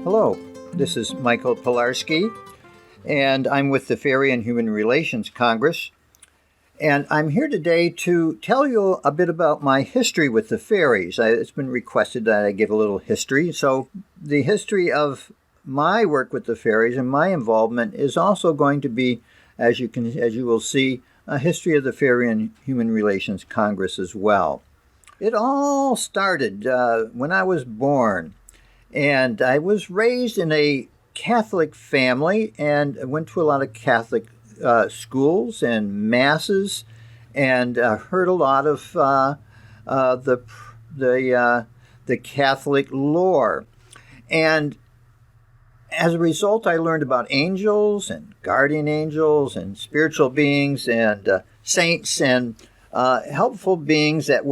Hello, this is Michael Pilarski, and I'm with the Fairy and Human Relations Congress. And I'm here today to tell you a bit about my history with the fairies. It's been requested that I give a little history. So the history of my work with the fairies and my involvement is also going to be, as you will see, a history of the Fairy and Human Relations Congress as well. It all started when I was born. And I was raised in a Catholic family and went to a lot of Catholic schools and masses, and heard a lot of the Catholic lore. And as a result, I learned about angels and guardian angels and spiritual beings and saints and helpful beings that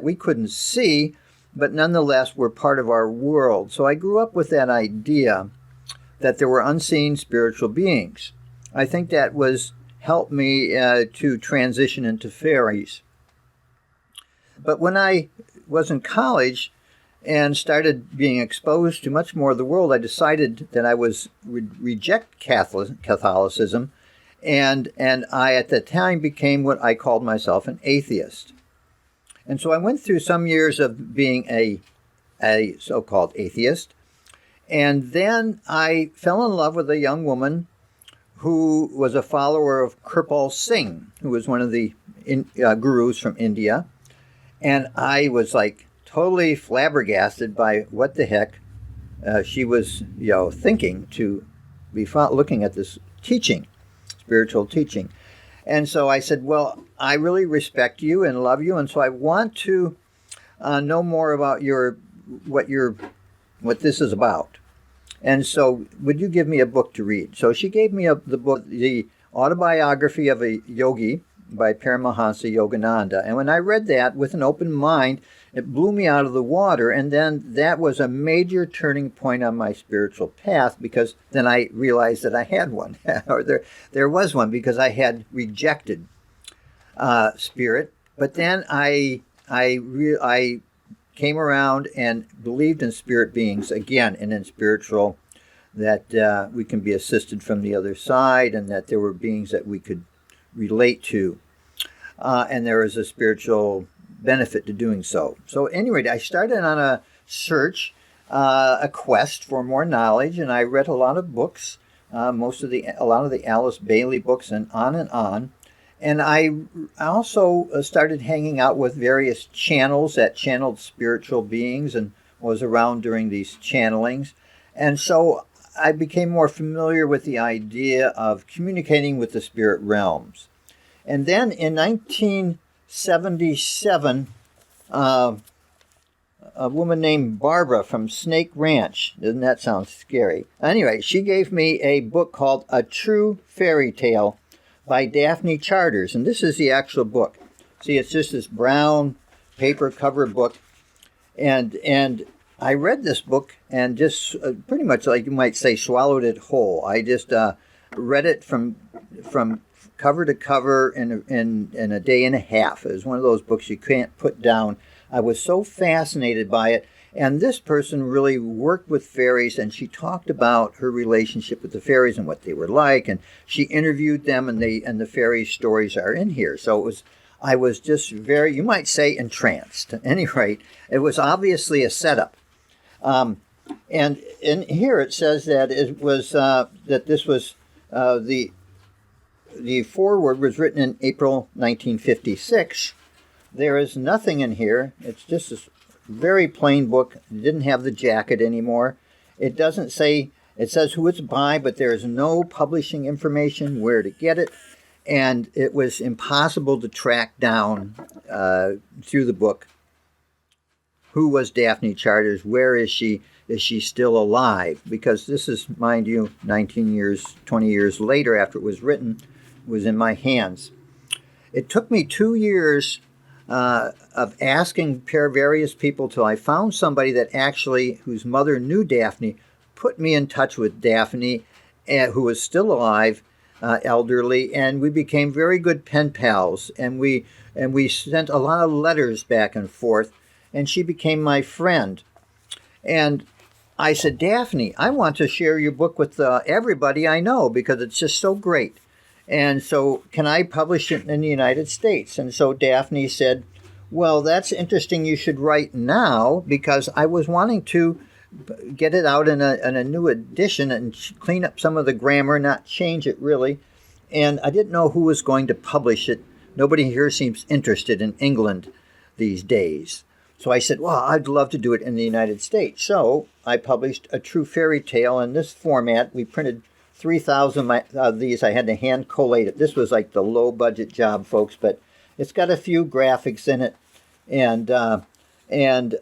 we couldn't see, but nonetheless were part of our world. So I grew up with that idea that there were unseen spiritual beings. I think that helped me to transition into fairies. But when I was in college and started being exposed to much more of the world, I decided that I would reject Catholicism, and I at the time became what I called myself an atheist. And so I went through some years of being a so-called atheist, and then I fell in love with a young woman who was a follower of Kirpal Singh, who was one of the gurus from India. And I was like totally flabbergasted by what the heck she was thinking to be looking at this teaching, spiritual teaching. And so I said, well, I really respect you and love you, and so I want to know more about what this is about. And so would you give me a book to read? So she gave me the book, The Autobiography of a Yogi by Paramahansa Yogananda. And when I read that with an open mind, it blew me out of the water. And then that was a major turning point on my spiritual path, because then I realized that I had one, or there was one, because I had rejected spirit. But then I came around and believed in spirit beings again, and in spiritual, that we can be assisted from the other side, and that there were beings that we could relate to. And there is a spiritual benefit to doing so. So anyway, I started on a search, a quest for more knowledge, and I read a lot of books, a lot of the Alice Bailey books, and on. And I also started hanging out with various channels that channeled spiritual beings and was around during these channelings. And so I became more familiar with the idea of communicating with the spirit realms. And then in 1977, a woman named Barbara from Snake Ranch, doesn't that sound scary? Anyway, she gave me a book called A True Fairy Tale by Daphne Charters, and this is the actual book. See, it's just this brown paper cover book, and I read this book and just pretty much, like you might say, swallowed it whole. I just read it from cover to cover in a day and a half. It was one of those books you can't put down. I was so fascinated by it. And this person really worked with fairies, and she talked about her relationship with the fairies and what they were like, and she interviewed them, and the fairy stories are in here. So I was just very, you might say, entranced. At any rate, it was obviously a setup. And in here it says that it was that this was the foreword was written in April 1956. There is nothing in here. It's just this very plain book. It didn't have the jacket anymore. It doesn't say, it says who it's by, but there is no publishing information, where to get it. And it was impossible to track down through the book who was Daphne Charters, where is she still alive? Because this is, mind you, 19 years, 20 years later after it was written, was in my hands. It took me 2 years of asking various people till I found somebody that actually, whose mother knew Daphne, put me in touch with Daphne, who was still alive, elderly, and we became very good pen pals, and we sent a lot of letters back and forth, and she became my friend. And I said, Daphne, I want to share your book with everybody I know because it's just so great. And so, can I publish it in the United States? And so Daphne said, well, that's interesting. You should write now, because I was wanting to get it out in a new edition and clean up some of the grammar, not change it really. And I didn't know who was going to publish it. Nobody here seems interested in England these days. So I said, well, I'd love to do it in the United States. So I published A True Fairy Tale in this format. We printed 3,000 of these. I had to hand collate it. This was like the low budget job, folks, but it's got a few graphics in it. And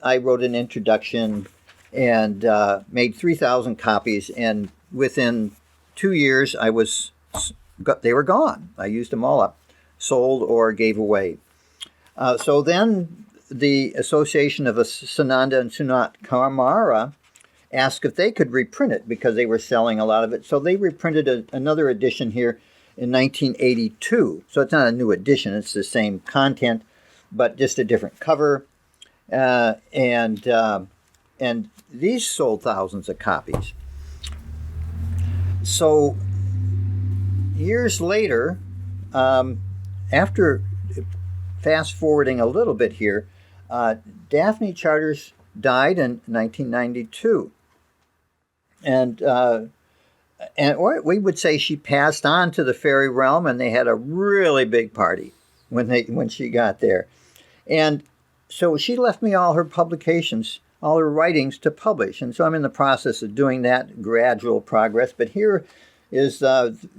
I wrote an introduction and made 3,000 copies. And within 2 years, they were gone. I used them all up, sold or gave away. So then the Association of Sananda and Sunat Kamara asked if they could reprint it because they were selling a lot of it. So they reprinted another edition here in 1982. So it's not a new edition. It's the same content, but just a different cover. And these sold thousands of copies. So years later, after fast forwarding a little bit here, Daphne Charters died in 1992, or we would say she passed on to the fairy realm, and they had a really big party when she got there, and so she left me all her publications, all her writings to publish, and so I'm in the process of doing that, gradual progress. But here is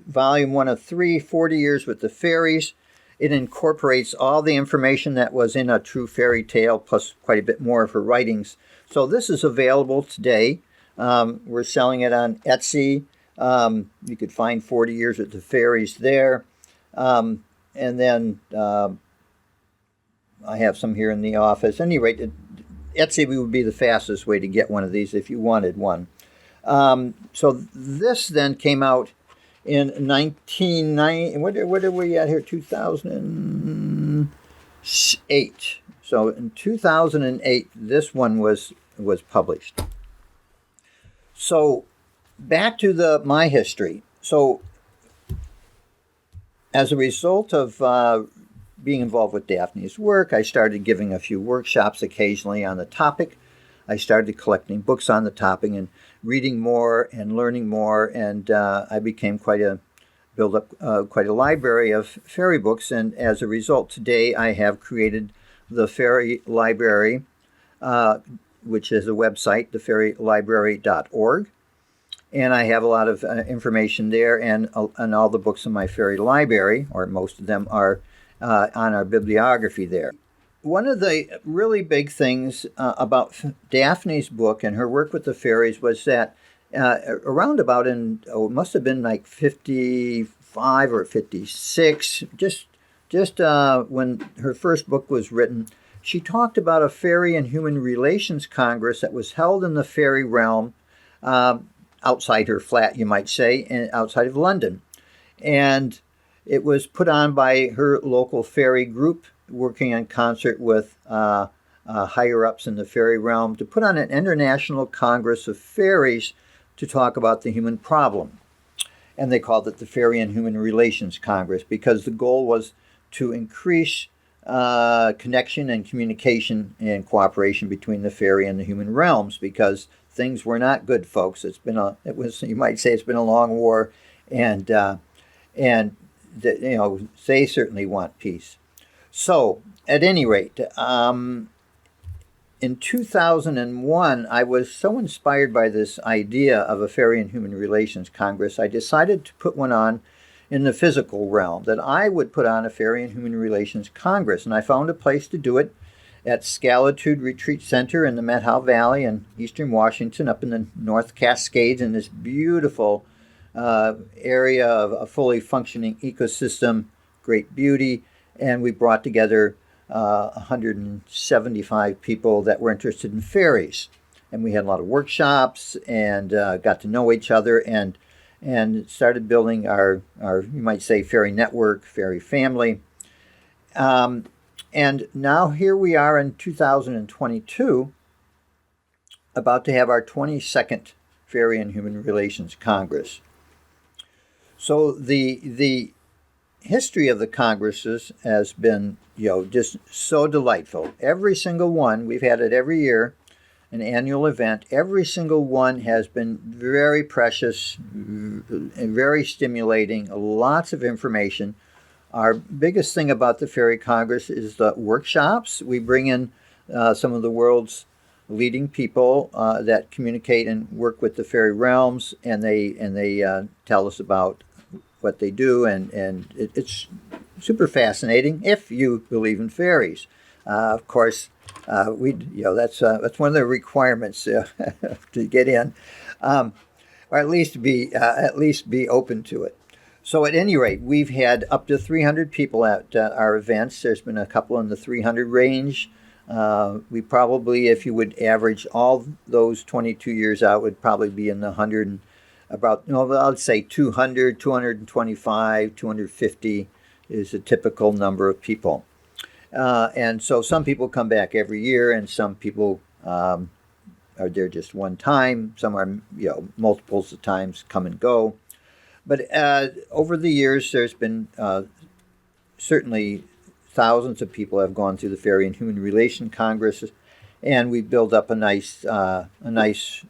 volume 1 of 3, 40 Years with the Fairies. It incorporates all the information that was in A True Fairy Tale, plus quite a bit more of her writings. So this is available today. We're selling it on Etsy. You could find 40 Years with the Fairies there. And then I have some here in the office. At any rate, Etsy would be the fastest way to get one of these if you wanted one. So this then came out in 1990, what are we at here? 2008. So in 2008, this one was published. So back to my history. So as a result of being involved with Daphne's work, I started giving a few workshops occasionally on the topic. I started collecting books on the topic and reading more and learning more, and I became built up quite a library of fairy books. And as a result, today I have created the Fairy Library, which is a website, thefairylibrary.org, and I have a lot of information there, and all the books in my fairy library, or most of them, are on our bibliography there. One of the really big things about Daphne's book and her work with the fairies was that around about it must have been like 55 or 56, just when her first book was written, she talked about a Fairy and Human Relations Congress that was held in the fairy realm, outside her flat, you might say, and outside of London. And it was put on by her local fairy group, working in concert with higher-ups in the fairy realm, to put on an international congress of fairies to talk about the human problem. And they called it the Fairy and Human Relations Congress because the goal was to increase connection and communication and cooperation between the fairy and the human realms, because things were not good, folks. You might say it's been a long war, and they certainly want peace. So, at any rate, in 2001, I was so inspired by this idea of a Fairy and Human Relations Congress, I decided to put one on in the physical realm, that I would put on a Fairy and Human Relations Congress. And I found a place to do it at Scalitude Retreat Center in the Methow Valley in eastern Washington, up in the North Cascades, in this beautiful area of a fully functioning ecosystem, great beauty. And we brought together 175 people that were interested in fairies. And we had a lot of workshops and got to know each other and started building our, you might say, fairy network, fairy family. And now here we are in 2022, about to have our 22nd Fairy and Human Relations Congress. So the history of the congresses has been, just so delightful. Every single one, we've had it every year, an annual event. Every single one has been very precious and very stimulating, lots of information. Our biggest thing about the Fairy Congress is the workshops. We bring in some of the world's leading people that communicate and work with the fairy realms, and they tell us about what they do, and it's super fascinating if you believe in fairies. Of course, that's one of the requirements to get in, or at least be open to it. So at any rate, we've had up to 300 people at our events. There's been a couple in the 300 range. We probably, if you would average all those 22 years out, would probably be in the 100, I'd say 200, 225, 250 is a typical number of people. And so some people come back every year, and some people are there just one time. Some are, multiples of times come and go. But over the years, there's been certainly thousands of people have gone through the Fairy and Human Relation Congresses, and we build up a nice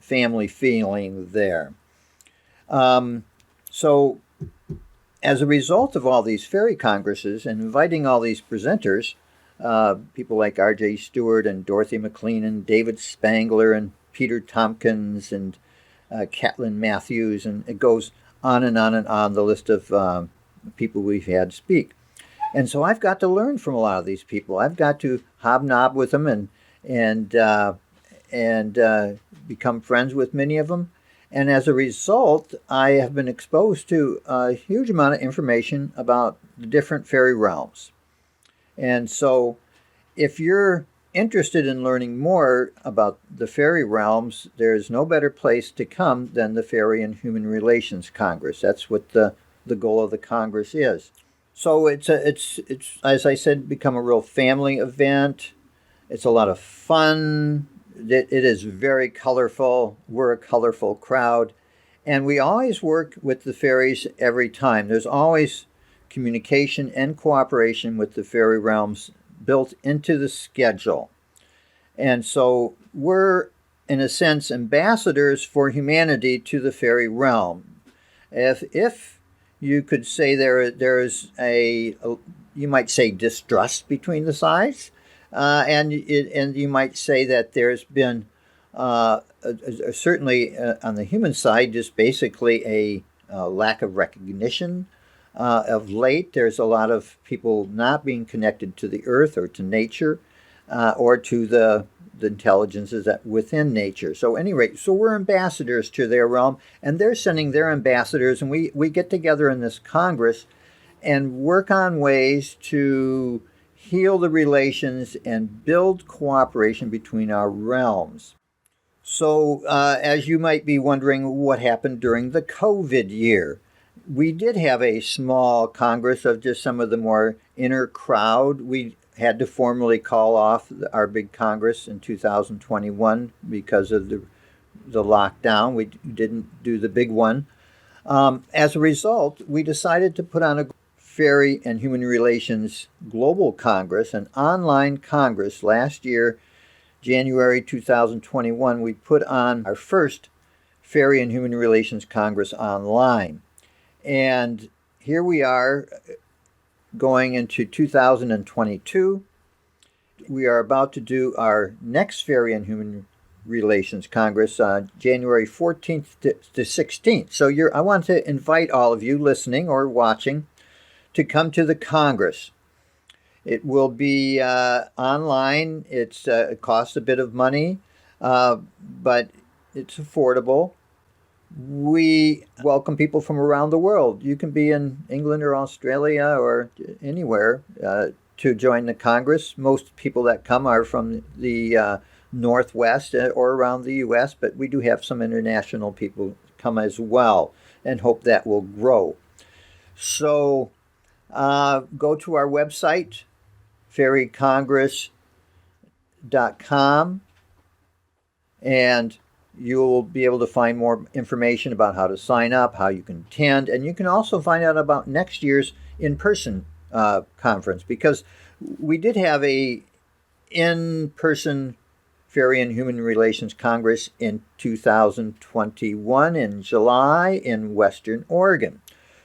family feeling there. So as a result of all these fairy congresses and inviting all these presenters, people like R.J. Stewart and Dorothy McLean and David Spangler and Peter Tompkins and Catlin Matthews, and it goes on and on and on, the list of people we've had speak. And so I've got to learn from a lot of these people. I've got to hobnob with them and become friends with many of them. And as a result, I have been exposed to a huge amount of information about the different fairy realms. And so if you're interested in learning more about the fairy realms, there's no better place to come than the Fairy and Human Relations Congress. That's what the goal of the Congress is. So it's as I said, become a real family event. It's a lot of fun. It is very colorful. We're a colorful crowd. And we always work with the fairies every time. There's always communication and cooperation with the fairy realms built into the schedule. And so we're, in a sense, ambassadors for humanity to the fairy realm. If you could say there is you might say distrust between the sides, and you might say that there's been certainly on the human side just basically a lack of recognition. Of late, there's a lot of people not being connected to the earth or to nature, or to the intelligences that within nature. So at any rate, so we're ambassadors to their realm, and they're sending their ambassadors, and we get together in this Congress and work on ways to heal the relations and build cooperation between our realms. So as you might be wondering, what happened during the COVID year? We did have a small Congress of just some of the more inner crowd. We had to formally call off our big Congress in 2021 because of the lockdown. We didn't do the big one. As a result, we decided to put on a Fairy and Human Relations Global Congress, an online Congress. Last year, January 2021, we put on our first Fairy and Human Relations Congress online. And here we are going into 2022. We are about to do our next Fairy and Human Relations Congress on January 14th to 16th. So I want to invite all of you listening or watching to come to the Congress. It will be online. It costs a bit of money, but it's affordable. We welcome people from around the world. You can be in England or Australia or anywhere to join the Congress. Most people that come are from the Northwest or around the U.S., but we do have some international people come as well, and hope that will grow. So go to our website, fairycongress.com, And you'll be able to find more information about how to sign up, how you can attend, and you can also find out about next year's in-person conference, because we did have a in-person Fairy and Human Relations Congress in 2021 in July in Western Oregon.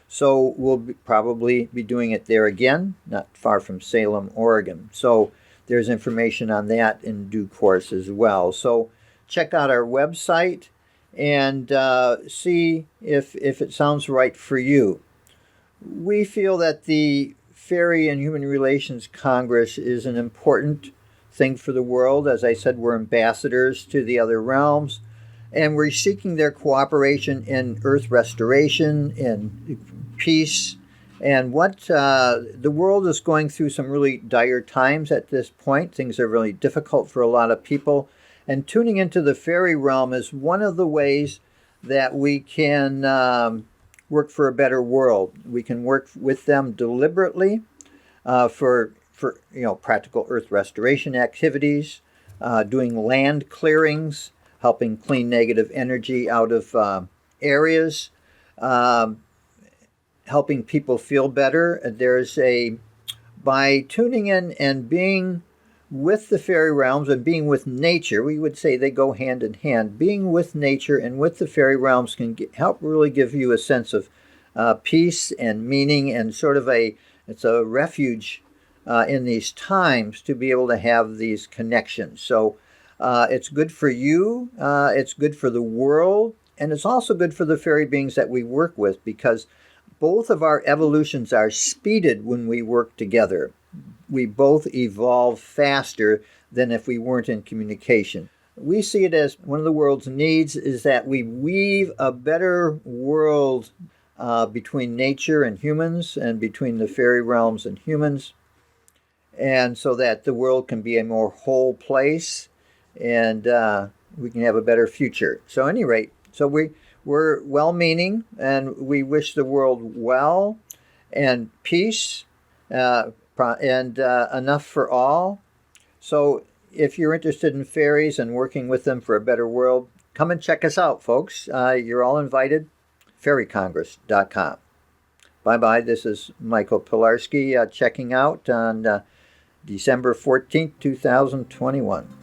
So we'll probably be doing it there again, not far from Salem, Oregon. So there's information on that in due course as well. So check out our website and see if it sounds right for you. We feel that the Fairy and Human Relations Congress is an important thing for the world. As I said, we're ambassadors to the other realms, and we're seeking their cooperation in earth restoration, in peace, and what the world is going through some really dire times at this point. Things are really difficult for a lot of people, and tuning into the fairy realm is one of the ways that we can work for a better world. We can work with them deliberately for practical earth restoration activities, doing land clearings, helping clean negative energy out of areas, helping people feel better. By tuning in and being with the fairy realms and being with nature, we would say they go hand in hand. Being with nature and with the fairy realms can help really give you a sense of peace and meaning, and it's a refuge in these times to be able to have these connections. So it's good for you, it's good for the world, and it's also good for the fairy beings that we work with, because both of our evolutions are speeded when we work together. We both evolve faster than if we weren't in communication. We see it as one of the world's needs is that we weave a better world between nature and humans, and between the fairy realms and humans, and so that the world can be a more whole place, and we can have a better future. So at any rate, we're well-meaning, and we wish the world well and peace and enough for all. So if you're interested in fairies and working with them for a better world, come and check us out, folks. You're all invited. fairycongress.com. Bye-bye. This is Michael Pilarski checking out on December 14th, 2021.